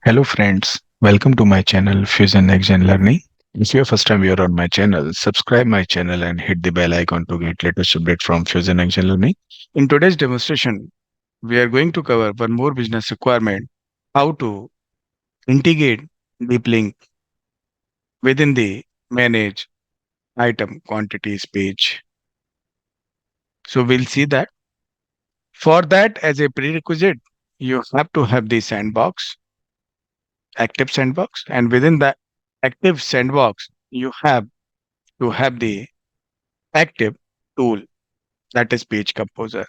Hello friends, welcome to my channel Fusion Next Gen Learning. If you're first time here on my channel, subscribe my channel and hit the bell icon to get latest update from Fusion Next Gen Learning. In today's demonstration, we are going to cover one more business requirement, how to integrate deep link within the Manage Item Quantities page. So we'll see that. For that, as a prerequisite, you have to have the sandbox, active sandbox, and within the active sandbox, you have to have the active tool, that is page composer.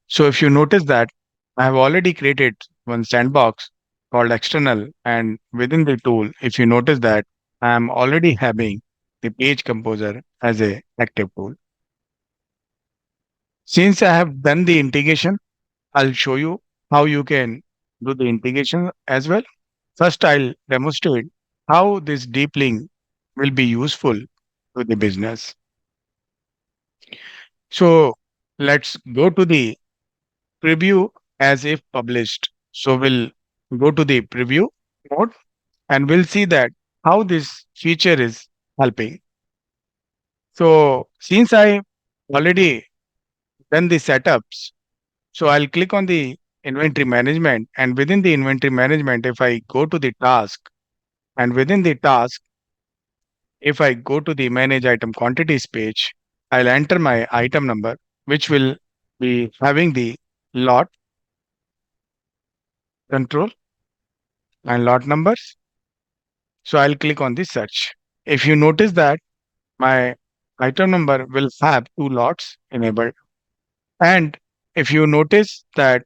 So if you notice that I have already created one sandbox called external, and within the tool, if you notice that I am already having the page composer as a active tool. Since I have done the integration, I'll show you how you can do the integration as well. First, I'll demonstrate how this deep link will be useful to the business. So let's go to the preview as if published. So we'll go to the preview mode and we'll see that how this feature is helping. So since I already done the setups, so I'll click on the inventory management, and within the inventory management, if I go to the task, and within the task, if I go to the manage item quantities page, I'll enter my item number, which will be having the lot control and lot numbers. So I'll click on the search. If you notice that my item number will have two lots enabled. And if you notice that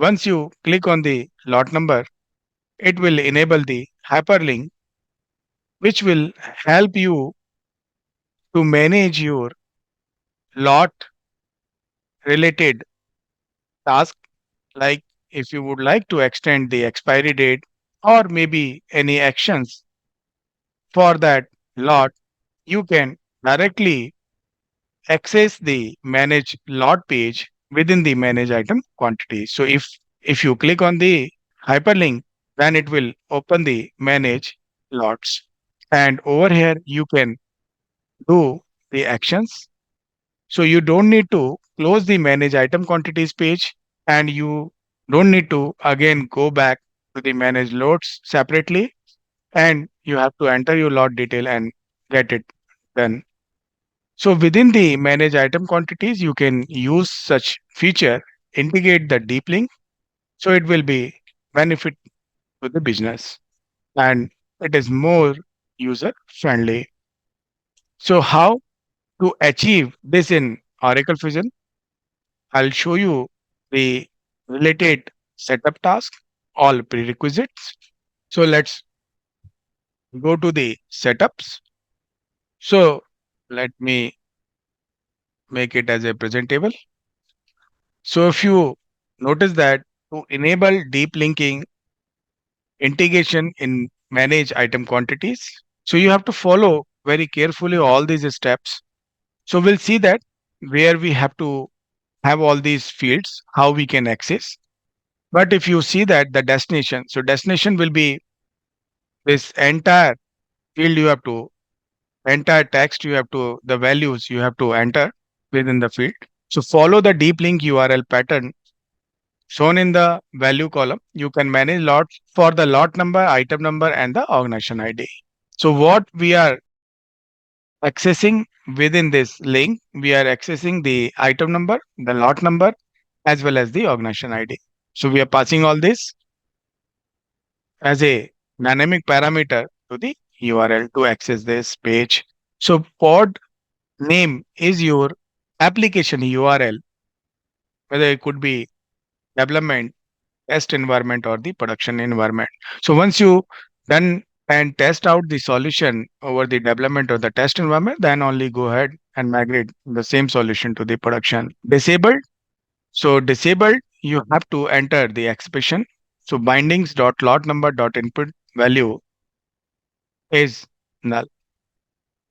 once you click on the lot number, it will enable the hyperlink, which will help you to manage your lot related task. Like if you would like to extend the expiry date or maybe any actions for that lot, you can directly access the manage lot page within the manage item quantity. So if you click on the hyperlink, then it will open the manage lots. And over here you can do the actions. So you don't need to close the manage item quantities page, and you don't need to again go back to the manage loads separately, and you have to enter your lot detail and get it done. So within the manage item quantities, you can use such feature, integrate the deep link. So it will be benefit to the business and it is more user friendly. So how to achieve this in Oracle Fusion? I'll show you the related setup task, all prerequisites. So let's go to the setups. So let me make it as a presentable. So if you notice that to enable deep linking integration in manage item quantities, so you have to follow very carefully all these steps. So we'll see that where we have to have all these fields, how we can access. But if you see that the destination, so destination will be this entire field you have to, entire text you have to, the values you have to enter within the field. So follow the deep link URL pattern shown in the value column. You can manage lots for the lot number, item number, and the organization ID. So what we are accessing within this link, we are accessing the item number, the lot number, as well as the organization ID. So we are passing all this as a dynamic parameter to the URL to access this page. So pod name is your application URL, whether it could be development, test environment, or the production environment. So once you done and test out the solution over the development or the test environment, then only go ahead and migrate the same solution to the production. Disabled. So disabled, you have to enter the expression. So bindings dot lot number dot input value is null.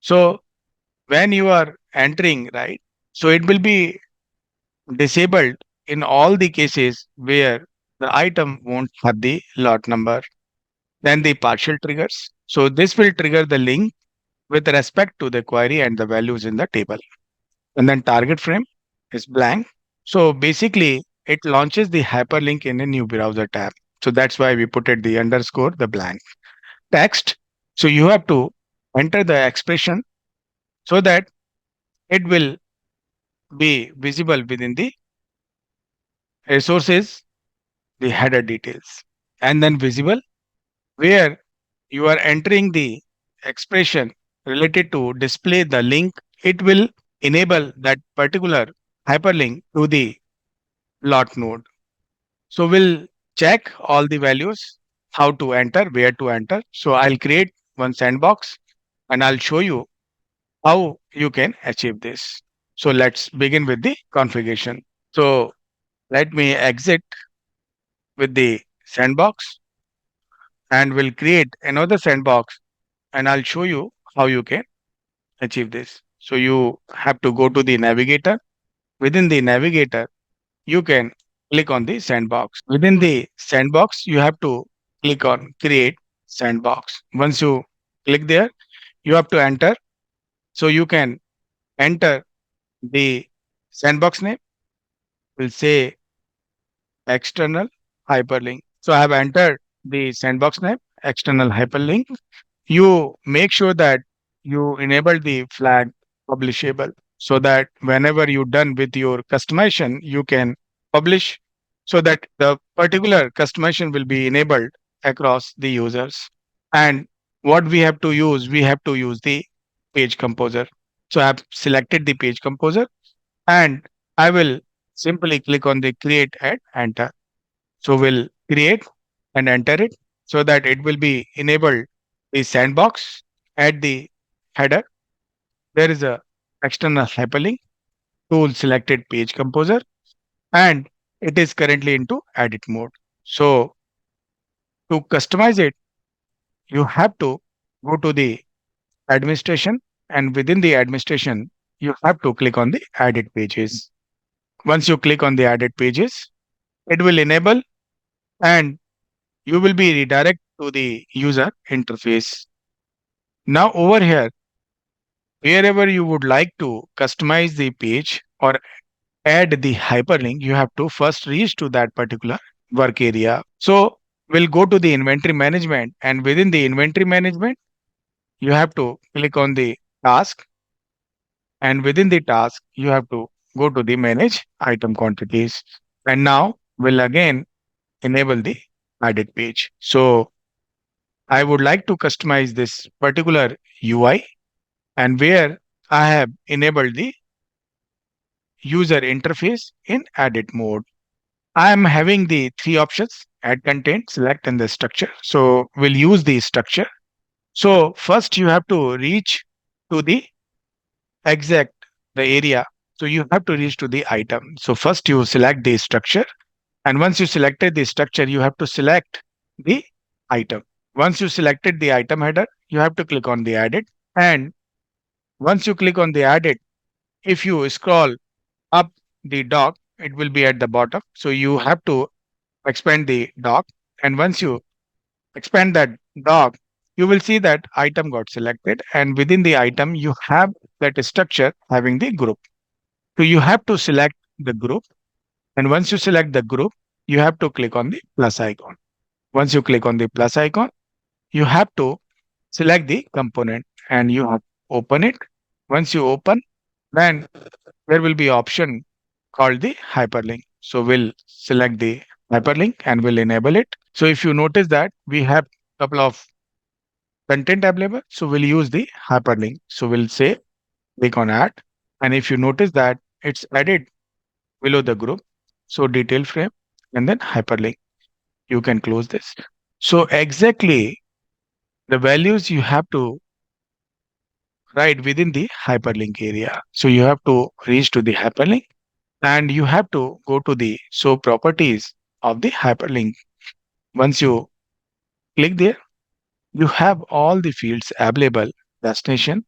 So when you are entering, right, so it will be disabled in all the cases where the item won't have the lot number. Then the partial triggers. So this will trigger the link with respect to the query and the values in the table. And then target frame is blank. So basically, it launches the hyperlink in a new browser tab. So that's why we put it the underscore, the blank text. So you have to enter the expression so that it will be visible within the resources, the header details, and then visible where you are entering the expression related to display the link. It will enable that particular hyperlink to the lot node. So we'll check all the values, how to enter, where to enter. So I'll create one sandbox and I'll show you how you can achieve this. So let's begin with the configuration. So let me exit with the sandbox and we'll create another sandbox and I'll show you how you can achieve this. So you have to go to the navigator. Within the navigator, you can click on the sandbox. Within the sandbox, you have to click on create sandbox. Once you click there, you have to enter. So you can enter the sandbox name. We'll say external hyperlink. So I have entered the sandbox name, external hyperlink. You make sure that you enable the flag publishable so that whenever you're done with your customization, you can publish so that the particular customization will be enabled across the users. And what we have to use the page composer. So I've selected the page composer and I will simply click on the create and enter. So we'll create and enter it so that it will be enabled the sandbox at the header. There is a external hyperlink tool selected page composer and it is currently into edit mode. So to customize it, you have to go to the administration and within the administration, you have to click on the edit pages. Once you click on the edit pages, it will enable and you will be redirect to the user interface. Now over here, wherever you would like to customize the page or add the hyperlink, you have to first reach to that particular work area. So we'll go to the inventory management and within the inventory management, you have to click on the task and within the task, you have to go to the manage item quantities. And now we'll again enable the edit page. So I would like to customize this particular UI and where I have enabled the user interface in edit mode. I am having the three options add content, select, and the structure. So we'll use the structure. So first you have to reach to the exact the area. So you have to reach to the item. So first you select the structure. And once you selected the structure, you have to select the item. Once you selected the item header, you have to click on the edit. And once you click on the edit, if you scroll up the dock, it will be at the bottom. So you have to expand the dock. And once you expand that dock, you will see that item got selected. And within the item, you have that structure having the group. So you have to select the group. And once you select the group, you have to click on the plus icon. Once you click on the plus icon, you have to select the component and you have to open it. Once you open, then there will be option called the hyperlink. So we'll select the hyperlink and we'll enable it. So if you notice that we have couple of content available, so we'll use the hyperlink. So we'll say click on add. And if you notice that it's added below the group, so detail frame and then hyperlink, you can close this. So exactly the values you have to write within the hyperlink area. So you have to reach to the hyperlink and you have to go to the show properties of the hyperlink. Once you click there, you have all the fields available: destination,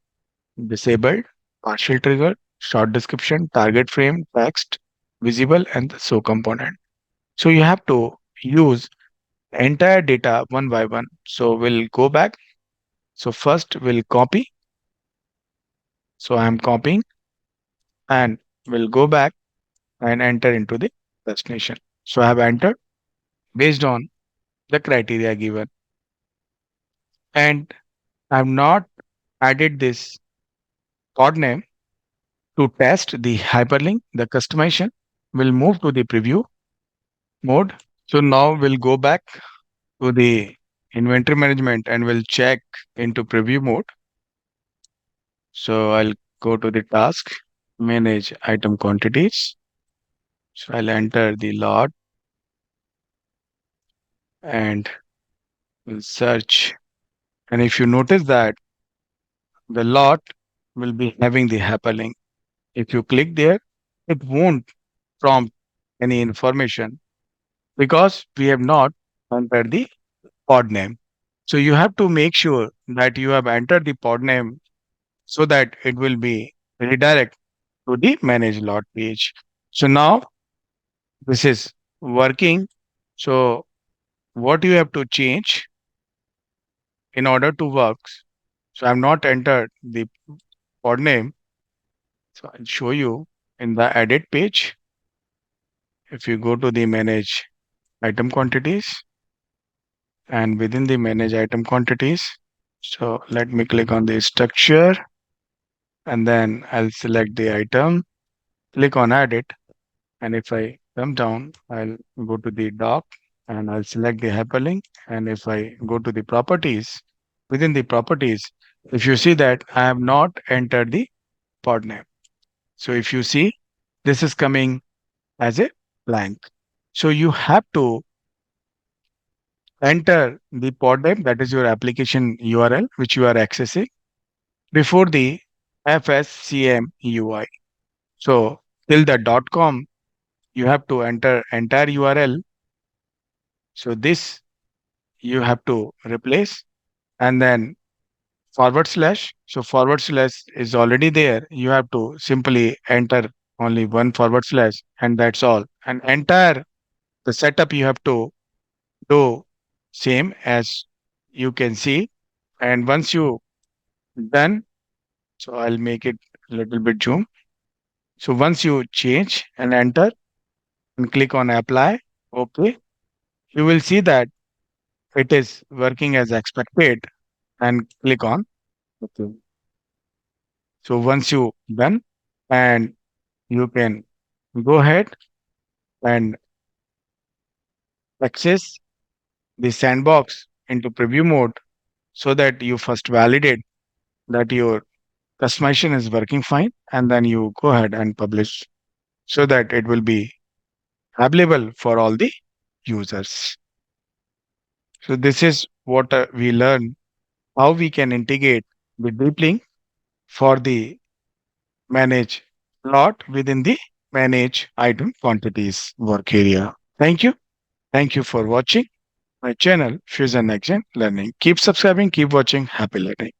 disabled, partial trigger, short description, target frame, text, visible, and the show component. So you have to use entire data one by one. So we'll go back. So first we'll copy. So I'm copying and we'll go back and enter into the destination. So I have entered based on the criteria given. And I've not added this pod name to test the hyperlink, the customization. We'll move to the preview mode. So now we'll go back to the inventory management and we'll check into preview mode. So I'll go to the task, manage item quantities. So I'll enter the lot and we'll search. And if you notice that the lot will be having the hyperlink. If you click there, it won't prompt any information because we have not entered the pod name. So you have to make sure that you have entered the pod name so that it will be redirect to the manage lot page. So now this is working. So what you have to change in order to work. So I have not entered the pod name. So I'll show you in the edit page. If you go to the manage item quantities and within the manage item quantities, so let me click on the structure and then I'll select the item, click on edit. And if I come down, I'll go to the doc and I'll select the hyperlink. And if I go to the properties, within the properties, if you see that I have not entered the pod name. So if you see, this is coming as a blank. So you have to enter the pod name, that is your application URL, which you are accessing before the FSCM UI. So till the .com, you have to enter entire URL. So this you have to replace and then forward slash. So forward slash is already there. You have to simply enter only one forward slash and that's all. And entire the setup you have to do same as you can see. And once you done, so I'll make it a little bit zoom. So once you change and enter and click on apply, okay, you will see that it is working as expected and click on okay. So once you done and you can go ahead and access the sandbox into preview mode so that you first validate that your customization is working fine and then you go ahead and publish so that it will be available for all the users. So this is what we learn how we can integrate the deep link for the manage lot within the manage item quantities work area. Thank you. Thank you for watching my channel Fusion Next Gen Learning. Keep subscribing, keep watching. Happy learning.